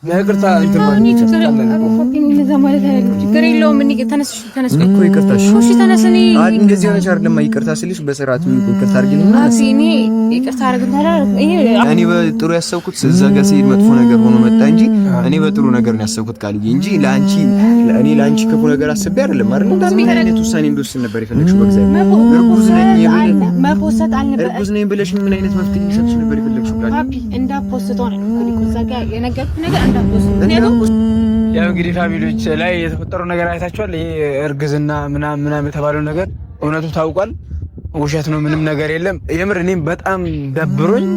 ይቅርታ ይተማኝ ችግር የለውም። እኔ ተነስሽ እኮ ይቅርታሽ እሺ ተነስኒ እንደዚህ ሆነሽ አይደለም ይቅርታ ስልሽ በስርዓት ይቅርታ አድርጊልኝ እኔ ይቅርታ አድርግልኝ እኔ በጥሩ ያሰብኩት እዛ ጋር ሲሄድ መጥፎ ነገር ሆኖ መጣ እንጂ እኔ በጥሩ ነገር ነው ያሰብኩት ቃልዬ እንጂ ለአንቺ ክፉ ነገር አስቤ አይደለም አይደል እንደዚህ አይነት ውሳኔ እንደወስን ነበር የፈለግሽው በእግዚአብሔር እርጉዝ ነኝ ብለሽ ምን አይነት መፍትሄ ልሰጥሽ ነበር የፈለግሽው ፓፒ እንዳፖስተው ነው እዛ ጋር የነገርኩት ነገር ያው እንግዲህ ፋሚሊዎች ላይ የተፈጠረው ነገር አይታችኋል። ይሄ እርግዝና ምናምን የተባለው ነገር እውነቱ ታውቋል። ውሸት ነው፣ ምንም ነገር የለም። የምር እኔም በጣም ደብሮኝ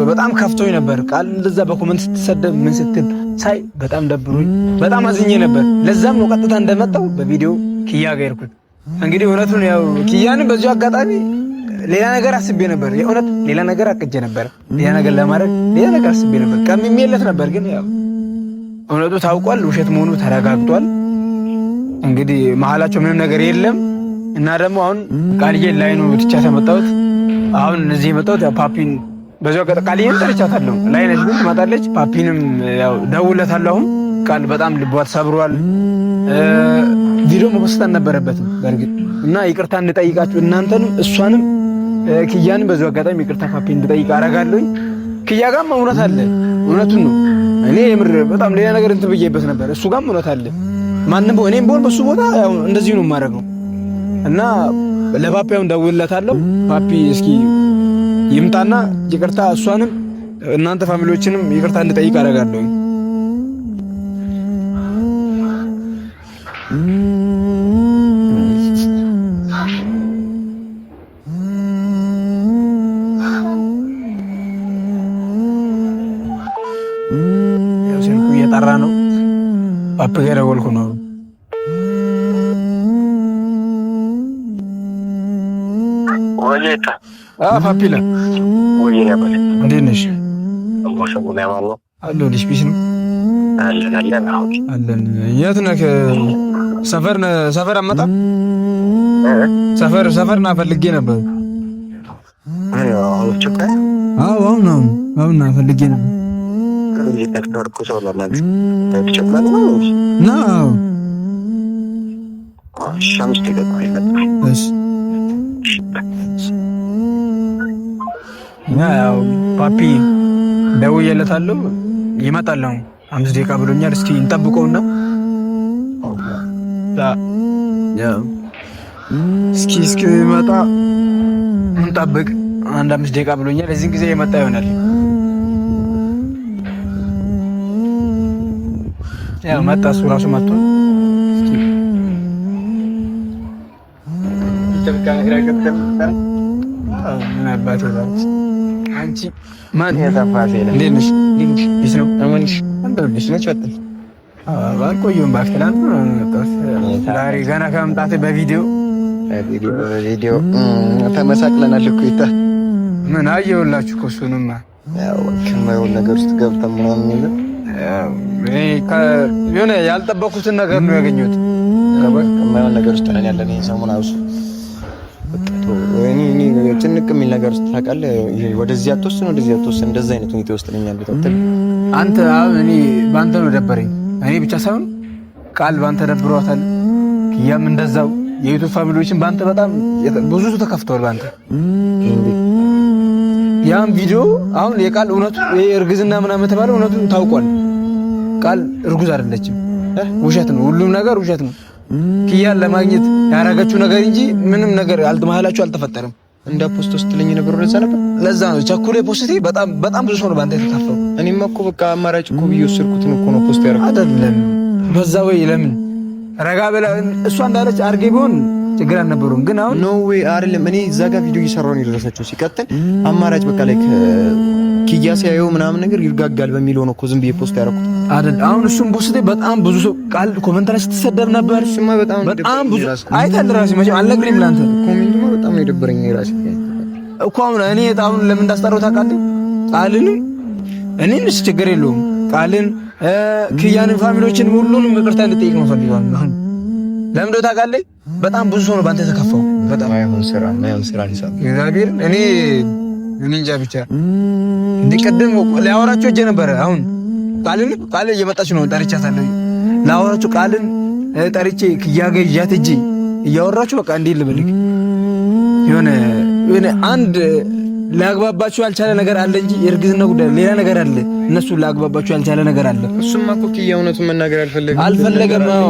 በጣም ከፍቶኝ ነበር። ቃል እንደዛ በኮመንት ስትሰደብ ምን ስትል ሳይ በጣም ደብሮኝ በጣም አዝኜ ነበር። ለዛም ነው ቀጥታ እንደመጣው በቪዲዮ ኪያ ጋር ሄድኩት። እንግዲህ እውነቱን ያው ኪያንም በዚሁ አጋጣሚ ሌላ ነገር አስቤ ነበር። የእውነት ሌላ ነገር አቅጄ ነበር። ሌላ ነገር ለማድረግ ሌላ ነገር አስቤ ነበር። ቀምሜለት ነበር ግን ያው እውነቱ ታውቋል። ውሸት መሆኑ ተረጋግጧል። እንግዲህ መሀላቸው ምንም ነገር የለም እና ደግሞ አሁን ቃልዬ ላይ ነው ብቻ ተመጣሁት። አሁን እዚህ የመጣሁት ያው ፓፒን በዚያው ቃልዬን ጠርቻታለሁ። ላይ ነች ግን ትመጣለች። ፓፒንም ያው ደውለታለሁ። አሁን ቃል በጣም ልቧ ተሰብሯል። ቪዲዮ መፖስት አልነበረበትም በእርግጥ እና ይቅርታ እንጠይቃችሁ እናንተንም እሷንም ኪያን በዚሁ አጋጣሚ ይቅርታ ፓፒ እንድጠይቅ አደርጋለሁ። ኪያ ጋርም እውነት አለ፣ እውነቱን ነው። እኔ የምር በጣም ሌላ ነገር እንትን ብዬበት ነበር። እሱ ጋርም እውነት አለ። ማንም እኔም ቢሆን በሱ ቦታ ያው እንደዚህ ነው የማደርገው እና ለፓፒያው ደውልለታለሁ። ፓፒ እስኪ ይምጣና ይቅርታ እሷንም እናንተ ፋሚሊዎችንም ይቅርታ እንድጠይቅ አደርጋለሁ። እየጠራ ነው። ፓፒ ጋር ደወልኩ ነው። ወይኔታ ፓፒ ላ ወይኔ ያበለ እንዴት ነሽ? አለሁልሽ። ቢስ ነው አለን። የት ነህ? ሰፈር አመጣ ሰፈር ና ፈልጌ ነበር። አሁን ና ፈልጌ ነበር። ያው ፓፒ ደውዬለታለሁ ይመጣል። 5 ደቂቃ ብሎኛል። እስኪ እንጠብቀውና እስኪ ይመጣ እንጠብቅ። 5 ደቂቃ ብሎኛል። እዚህ ጊዜ ይመጣ ይሆናል። ያው መጣ። እሱ ራሱ መጥቶ አንቺ ማን ያታፋሴ እንዴት ነሽ? ቢስ ነው አማንሽ አንደልሽ ነች ወጣ አልቆየሁም። ባክተላን ዛሬ ገና ከመምጣቴ በቪዲዮ ተመሳቅለናል እኮ ይታ ምን አየሁላችሁ እኮ እሱንማ ያው ከማይሆን ነገር ውስጥ ገብተን ምናምን ይዘ የሆነ ያልጠበኩትን ነገር ነው ያገኘሁት። ከማይሆን ነገር ውስጥ ነን ያለን ሰሞኑን አውሱ እኔ ትንቅ የሚል ነገር ውስጥ ታውቃለህ። ወደዚህ አትወስን እንደዛ አይነት ሁኔታ ውስጥ ነኝ ያለሁት። አንተ እኔ ባንተ ነው ደበረኝ። እኔ ብቻ ሳይሆን ቃል ባንተ ደብሯታል። ኪያም እንደዛው የዩቲዩብ ፋሚሊዎችን ባንተ በጣም ብዙ ተከፍተዋል ባንተ። ያም ቪዲዮ አሁን የቃል እውነቱ እርግዝና ምናምን የተባለው እውነቱ ታውቋል። ቃል እርጉዝ አይደለችም። ውሸት ነው፣ ሁሉም ነገር ውሸት ነው። ኪያን ለማግኘት ያደረገችው ነገር እንጂ ምንም ነገር መሀላችሁ አልተፈጠረም። እንደ ፖስት ውስጥ ለኝ ነበር ለዛ ነው ቸኩሌ ፖስቴ በጣም ብዙ ሰው ነው ባንተ የተካፈው። እኔማ እኮ በቃ አማራጭ እኮ ብዬ ወሰድኩትን እኮ ነው ፖስት ያደረኩት አይደለም። በዛ ወይ ለምን ረጋ ብላ እሷ እንዳለች አርጌ ቢሆን ችግር አልነበረም። ግን አሁን ኖ ዌይ አይደለም። እኔ እዛ ጋር ቪዲዮ እየሰራሁ ነው የደረሰችው። ሲቀጥል አማራጭ በቃ ላይ ኪያ ሲያየው ምናምን ነገር ይርጋጋል በሚለው ነው እኮ ዝም ብዬ ፖስት ያደረኩት አይደል። አሁን እሱም ፖስቴ በጣም ብዙ ሰው ቃል ኮሜንት ላይ ስትሰደብ ነበር። እሱማ በጣም ብዙ አይተሃል ራስህ መቼም አልነግርህም ለአንተ ኮሜንቱማ በጣም ነው የደበረኝ ራስህ እኮ። አሁን እኔ አሁን ለምን እንዳስጠራው ታውቃለህ? ቃልን እኔንስ ችግር የለውም ቃልን ኪያንን ፋሚሊዎችን ሁሉንም ይቅርታ እንድጠይቅ ነው ፈልጋለሁ። ለምን እንደው ታውቃለህ? በጣም ብዙ ሰው ነው ባንተ ተከፋው። በጣም አይሆን ስራ ይሳብ እግዚአብሔር እኔ እንጃ ብቻ እንዲቀደም ሊያወራቸው እጄ ነበር። አሁን ቃል እየመጣች ነው። ጠርቻታለሁ ላወራችሁ ቃልን ጠርቼ ያገዣት እጂ እያወራችሁ በቃ እንዴ ልበልክ የሆነ አንድ ላግባባችሁ ያልቻለ ነገር አለ እንጂ የእርግዝና ጉዳይ ሌላ ነገር አለ። እነሱ ላግባባችሁ ያልቻለ ነገር አለ። እሱማ እኮ ኪያ እውነቱን መናገር አልፈለገም ነው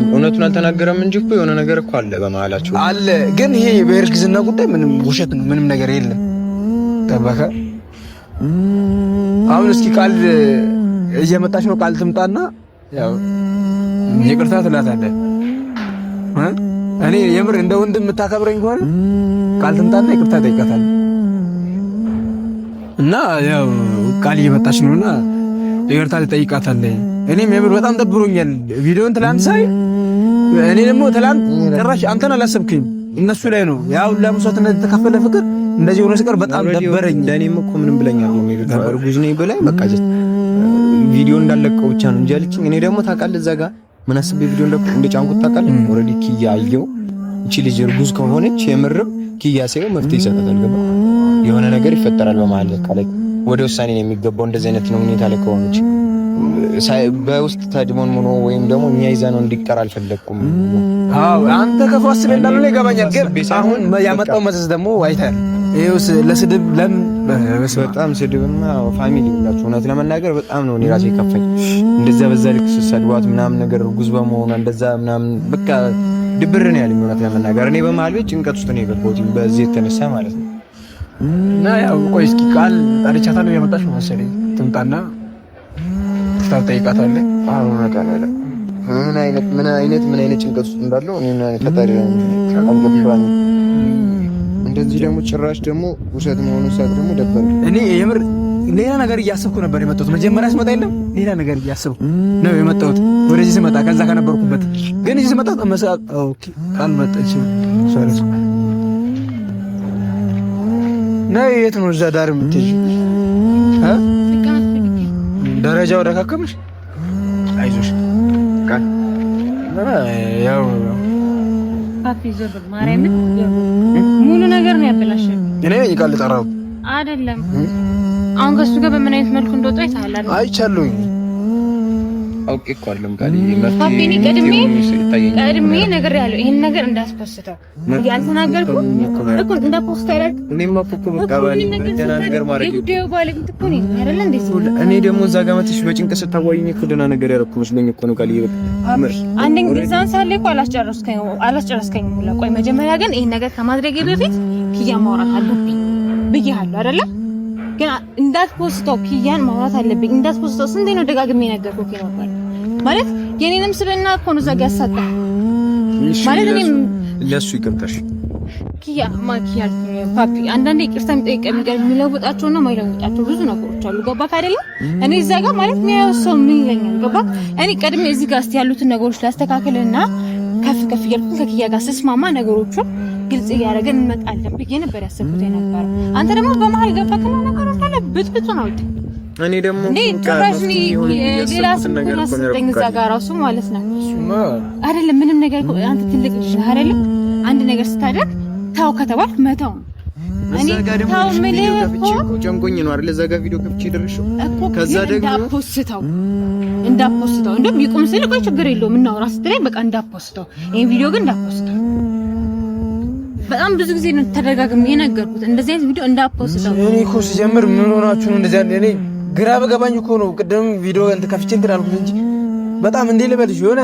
እውነቱን አልተናገረም እንጂ እኮ የሆነ ነገር እኮ አለ በመሀላችሁ አለ። ግን ይሄ በእርግዝና ጉዳይ ምንም ውሸት ነው፣ ምንም ነገር የለም። ተባከ አሁን እስኪ ቃል እየመጣች ነው። ቃል ትምጣና ያው ይቅርታ ትላታለህ። እኔ የምር እንደ ወንድም የምታከብረኝ ከሆነ ቃል ትምጣና ይቅርታ ጠይቃታለህ። እና ያው ቃል እየመጣች ነውና ይቅርታ ትጠይቃታለህ። እኔም የምር በጣም ደብሮኛል ቪዲዮን ትላንት ሳይ። እኔ ደግሞ ትላንት ጭራሽ አንተን አላሰብክኝ እነሱ ላይ ነው ያው ለምሶትነት የተከፈለ ፍቅር እንደዚህ ሆነ ሲቀር በጣም ደበረኝ። ለኔም እኮ ምንም ብለኛል ነው የሚለው እርጉዝ ነኝ ብለኝ በቃ ቪዲዮ እንዳለቀው ብቻ ነው እንጂ አለችኝ። እኔ ደግሞ ታውቃለህ እዛ ጋር ምን አስቤ ቪዲዮ እንደጫንኩት ታውቃለህ። ኦልሬዲ ኪያ አየው እቺ ልጅ እርጉዝ ከሆነች የምርም ኪያ ሲለው መፍትሄ ይሰጣታል። ገባ የሆነ ነገር ይፈጠራል በመሀል ካለ ወደ ውሳኔ ነው የሚገባው። እንደዚህ አይነት ነው ሁኔታ ላይ ከሆነች በውስጥ ተድሞን ሆኖ ወይም ደግሞ እኛ ይዛ ነው እንዲቀር አልፈለኩም። አዎ አንተ ከፋስ በላለ ነው ይገባኛል። ግን አሁን ያመጣው መዘዝ ደግሞ አይታል ይኸውስ ለስድብ ለምን በጣም ስድብና ፋሚሊ ብላችሁ እውነት ለመናገር በጣም ነው እኔ ራሴ ከፋኝ። እንደዛ በዛ ልክ ሰድቧት ምናምን ነገር እርጉዝ በመሆኗ እንደዛ ምናምን በቃ ድብር ነው ያለኝ እውነት ለመናገር። እኔ በመሀል ቤት ጭንቀት ውስጥ ነው የገባሁት በዚህ የተነሳ ማለት ነው። እና ያው ቆይ እስኪ ቃል ጠርቻታለሁ የመጣች ነው መሰለኝ ትምጣና ታጠይቃታለህ። አዎ መጣናለ ምን አይነት ጭንቀት ውስጥ እንዳለው እኔና ፈጣሪ አልገባኝ። እንደዚህ ደግሞ ጭራሽ ደግሞ ውሸት መሆኑን ሳቅ ደግሞ ደበረ። እኔ የምር ሌላ ነገር እያሰብኩ ነበር የመጣሁት። መጀመሪያ ስመጣ የለም ሌላ ነገር እያሰብኩ ነው የመጣሁት ወደዚህ ስመጣ ከዛ ከነበርኩበት። ግን እዚህ ስመጣ ተመሳሳይ ኦኬ ቃል መጣች ሶሪ ነይ የት ነው እዛ ዳር የምትሄጂ? ደረጃው ደካከምሽ? አይዞሽ ቃል ያው ፓፒ ዘበር ማርያም ሙሉ ነገር ነው ያበላሸው። እኔ ቃል ጠራው አይደለም። አሁን ከሱ ጋር በምን አይነት መልኩ እንደወጣ ይታላል አይቻለሁኝ። አውቄ እኮ አይደለም ቃል ፓፒኒ ቀድሜ ነገር ያለው ይሄን ነገር እንዳስፖስተው ያልተናገርኩ እኮ እንዳፖስት አይደል? እኔማ እኮ በቃ ባሊ ነገር ማድረግ ይጉዴው ባለቤት እኮ ነኝ አይደል እንዴ? እኔ ደግሞ እዛ ጋር መጥተሽ በጭንቀት ስታዋይኝ እኮ ደህና ነገር ያደረኩ መስሎኝ እኮ ነው ቃል ይበቃ አንደኛ ጊዜን ሳለ እኮ አላስጨረስከኝም ሁላ። ቆይ መጀመሪያ ግን ይሄን ነገር ከማድረግ በፊት ኪያ ማውራት አለብኝ ብዬሃለሁ አይደለ? ግን እንዳትፖስተው ኪያን ማውራት አለብኝ እንዳትፖስተው። ስንቴ ነው ደጋግሜ ነገርኩህ ነበር ማለት የኔንም ስብዕና እኮ ነው ዘጋ ያሳጣ ማለት እኔም ለሱ ይቀርታሽ ኪያ ማኪያል ፓፒ አንዳንዴ ይቅርታ የሚለውጣቸውና ማይለውጣቸው ብዙ ነገሮች አሉ። ገባክ አይደለም? እኔ እዛ ጋር ማለት ነው ሰው ምን ይለኛል? ገባክ? እኔ ቀድሜ እዚህ ጋር ያሉትን ነገሮች ላስተካክልና ከፍ እያልኩ ከኪያ ጋር ስስማማ ነገሮቹን ግልጽ እያደረገን እንመጣለን ብዬ ነበር ያሰብኩት የነበረው። አንተ ደግሞ በመሀል ገባክና ነገሮች ካለ ብጥብጥ ነው አይደል? እኔ ደግሞ ጭራሽኒ ሌላ ነገር አስተኝ እዛ ጋር ራሱ ማለት ነው አይደለም። ምንም ነገር አንተ ትልቅ ልጅ ነህ አይደለም? አንድ ነገር ስታደርግ ታው ከተባልክ መታው ነው። እኔ ታው ምልህ እኮ ጨንቆኝ ነው አይደል? እዛ ጋር ቪዲዮ ከፍቼ ደርሼው ከዛ ደግሞ እንዳፖስተው እንደውም ይቁም ስል ቆይ ችግር የለውም እናውራ ስትለኝ በቃ እንዳፖስተው ይሄን ቪዲዮ ግን እንዳፖስተው በጣም ብዙ ጊዜ ነው ተደጋግሜ የነገርኩት እንደዚህ አይነት ቪዲዮ እንዳፖስተው። እኔ እኮ ሲጀምር ምን ሆናችሁ ነው እንደዚህ አይነት እኔ ግራ በገባኝ እኮ ነው ቅድም ቪዲዮ እንትን ከፍቼ እንትን አልኩት እንጂ በጣም እንዴ ልበልሽ የሆነ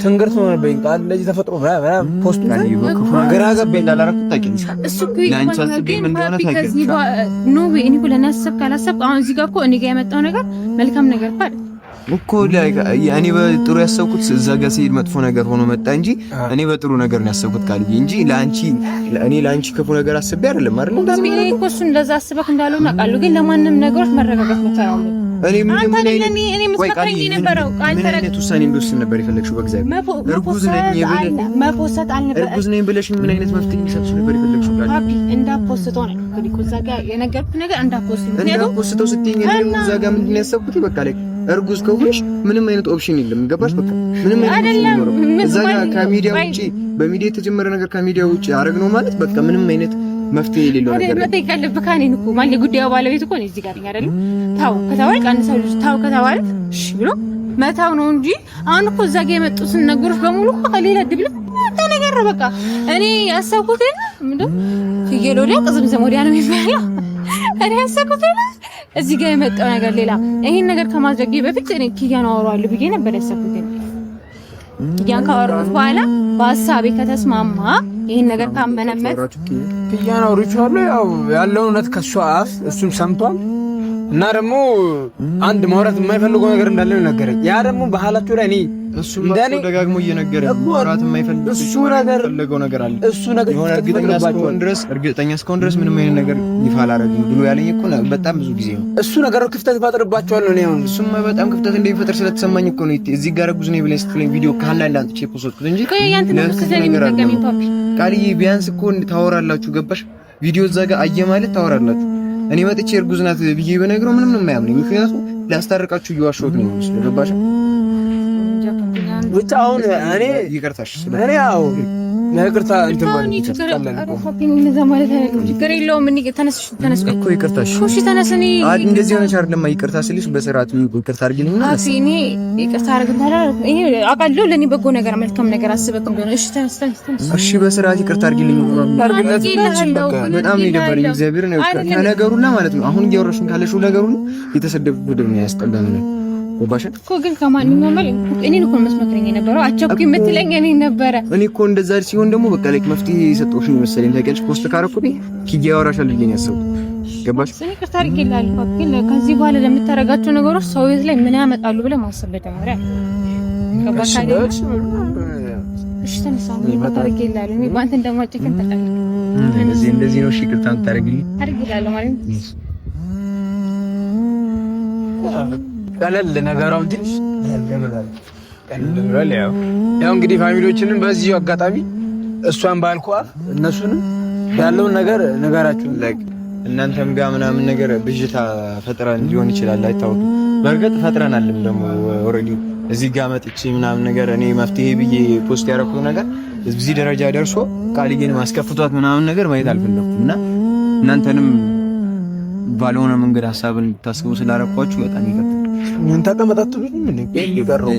ትንግርት ነው ነበር ቃል ለዚህ ተፈጥሮ ፖስቱ ግራ ገባኝ። እንዳላረኩት ታውቂኝ እሱ ላንቺ አስቤ ምን እንደሆነ ታውቂኝ ኖ ወይ እኔ ብለና አሰብ ካላሰብ አሁን እዚህ ጋር እኮ እኔ ጋር የመጣው ነገር መልካም ነገር አይደል እኮ እኔ በጥሩ ያሰብኩት እዛ ጋር ሲሄድ መጥፎ ነገር ሆኖ መጣ እንጂ እኔ በጥሩ ነገር ነው ያሰብኩት ካልኝ እንጂ ለአንቺ ክፉ ነገር አስቤ አይደለም አይደል? እኔ እኮ እሱን እንደዛ አስበክ እንዳለው አውቃለሁ፣ ግን ለማንም ነገሮች መረጋጋት መቻል አለ። እኔ ምን መስከረኝ የነበረው ቃል ተረጋግቶ ውሳኔ እንደወስን ነበር የፈለግሽው? በእግዚአብሔር እርጉዝ ነኝ ብለሽ ምን አይነት መፍትሄ ይሰጥሽ ነበር የፈለግሽው? ቃል ፓፒ እንዳፖስተው ነው እንግዲህ እዛ ጋር የነገርኩት ነገር እንዳፖስተው ስትይኝ እዛ ጋር ምንድን ነው ያሰብኩት? በቃ ላይ እርጉዝ ከሆንሽ ምንም አይነት ኦፕሽን የለም። ገባሽ? በቃ ምንም አይነት እዛ ጋር ከሚዲያ ውጪ በሚዲያ የተጀመረ ነገር ከሚዲያ ውጪ አረግ ነው ማለት በቃ ምንም አይነት መፍትሄ የሌለው ነገር አይደል? መጠየቅ ያለብህ ከእኔን እኮ ማለት ጉዳዩ ባለቤት እኮ ነው እዚህ ጋር አይደል? ታው ከተባለ አንድ ሰው ልጅ ታው ከተባለ እሺ ብሎ መታው ነው እንጂ አሁን እኮ እዛ ጋር የመጡትን ነገሮች በሙሉ እኮ ከሌላ ድብልቅ ነገር በቃ እኔ ያሰብኩት ምንድን ፍየል ወዲያ ቅዝምዝም ወዲያ ነው የሚባለው። እኔ ያሰብኩት እዚህ ጋር የመጣው ነገር ሌላ። ይሄን ነገር ከማድረጌ በፊት እኔ ኪያን አወራዋለሁ ብዬ ነበር ያሰብኩት። ኪያን ካወራሁት በኋላ በሀሳቤ ከተስማማ ይሄን ነገር ካመነበት ኪያን አውርቼዋለሁ። ያው ያለውን እውነት ከሷ አፍ እሱም ሰምቷል። እና ደግሞ አንድ ማውራት የማይፈልገው ነገር እንዳለ ነው ነገረኝ። ያ ደግሞ ባህላችሁ ላይ እኔ እሱ እንደኔ ደጋግሞ እየነገረኝ ማውራት የማይፈልገው እሱ ነገር ፈለገው ነገር አለ። እሱ ነገር የሆነ እርግጠኛ እስከሆነ ድረስ ምንም አይነት ነገር ይፋ አላደረግም ብሎ ያለኝ እኮ በጣም ብዙ ጊዜ ነው። እሱ ነገር ክፍተት ይፈጥርባቸዋል ነው ያው። እሱማ በጣም ክፍተት እንደሚፈጥር ስለተሰማኝ እኮ ነው እዚህ ጋር ጉዝ ነው ብለህ ስትለኝ ቪዲዮ ካላንድ አንጥቼ ፖስትኩት እንጂ ቃልዬ ቢያንስ እኮ ታወራላችሁ። ገባሽ? ቪዲዮ እዛ ጋር አየ ማለት ታወራላችሁ። እኔ መጥቼ እርጉዝ ናት ብዬ በነግረው ምንም ነው የማያምነኝ። ምክንያቱም ላስታርቃችሁ እየዋሸሁት ነው የሚመስለው። ገባሽ? ብቻ አሁን እኔ ይቅርታሽ እኔ ያው ለይቅርታ እንትን ባል ችግር የለውም። እኔ ተነስ እኮ ይቅርታሽ እሺ ተነስ። እኔ እንደዚህ ሆነሽ አይደለም ይቅርታ ስልሽ በስርዓት ይቅርታ አድርጊልኝ እና እኔ ይቅርታ አድርግልኝ። ይሄ አውቃለሁ ለኔ በጎ ነገር መልካም ነገር አስበክ እንደሆነ እሺ ተነስ። እሺ በስርዓት ይቅርታ አድርጊልኝ። በጣም ነው የደበረኝ። እግዚአብሔር ነው ከነገሩና ማለት ነው አሁን እያወራሽኝ ካለሽው ነገሩን የተሰደብኩት ነው ያስጠላኝ ነው ወባሽ እኮ ግን ከማንኛውም ማለት እኔን እኮ መስመክረኝ የነበረው አቸኩኝ የምትለኝ እኔ ነበረ። እኔ እኮ እንደዛ ሲሆን ደግሞ በቃ ላይ መፍትሄ የሰጠሁሽ ነው መሰለኝ። ታውቂያለሽ ፖስት ካረኩት ኪያ ያወራሻል ብዬ ነው ያሰብኩት። ገባሽ? እኔ ይቅርታ አድርጌልሃለሁ። ግን ከዚህ በኋላ ለምታረጋቸው ነገሮች ሰው ቤት ላይ ምን ያመጣሉ ብለህ ማሰብ በተማሪያ ገባሽ? እሺ ተነሳው ይቅርታ አድርጌልሃለሁ። እኔ ባንተ እንደማጨከን ታውቃለህ። እንደዚህ ነው። እሺ ይቅርታ ታደርግልኝ አድርጌልሃለሁ ማለት ነው። ቀለል ነገራው ትንሽ ቀለል ያው እንግዲህ ፋሚሊዎችንም በዚህ አጋጣሚ እሷን ባልኳት እነሱንም ያለውን ነገር ነገራችሁ ለቅ እናንተም ጋር ምናምን ነገር ብዥታ ፈጥረን ሊሆን ይችላል አይታወቅም። በእርግጥ ፈጥረናልም ደግሞ ኦሬዲ እዚህ ጋር መጥቼ ምናምን ነገር እኔ መፍትሄ ብዬ ፖስት ያደረኩት ነገር እዚህ ደረጃ ደርሶ ቃልዬን ማስከፍቷት ምናምን ነገር ማየት አልፈለኩም እና እናንተንም ባልሆነ መንገድ ሐሳብን ታስቡ ስላረኳችሁ በጣም ይቀጥል ምን ተቀመጣችሁ ምን ይቀርው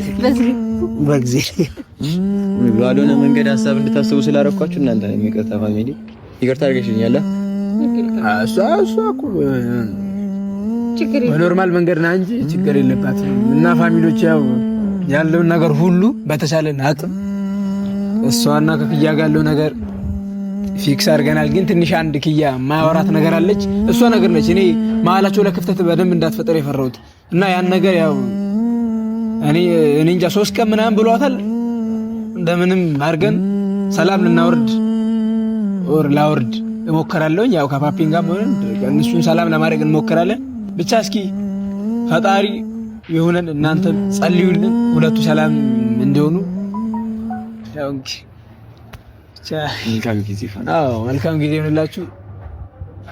በጊዜ ባልሆነ መንገድ ሐሳብ እንድታስቡ ስላረኳችሁ እናንተ የሚቀጣ ፋሚሊ ይቅርታ አድርገሽኛል። እሷ እኮ በኖርማል መንገድ ና እንጂ ችግር የለባትም። እና ፋሚሊዎች ያለውን ነገር ሁሉ በተቻለን አቅም እሷና ከክያ ጋር ያለው ነገር ፊክስ አድርገናል። ግን ትንሽ አንድ ክያ ማያወራት ነገር አለች። እሷ ነገር ነች እኔ መሀላቸው ለክፍተት በደንብ እንዳትፈጠር የፈራሁት እና ያን ነገር ያው እኔ እንጃ 3 ቀን ምናምን ብሏታል። እንደምንም አድርገን ሰላም ልናወርድ ላወርድ እሞክራለሁ። ያው ከፓፒን ጋር ሆነን እነሱን ሰላም ለማድረግ እንሞክራለን። ብቻ እስኪ ፈጣሪ ይሁነን። እናንተ ጸልዩልን ሁለቱ ሰላም እንዲሆኑ። ያው እንግዲህ መልካም ጊዜ ይሁንላችሁ።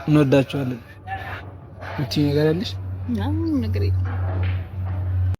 እንወዳችኋለን። እቺ ነገር አለሽ? ነገር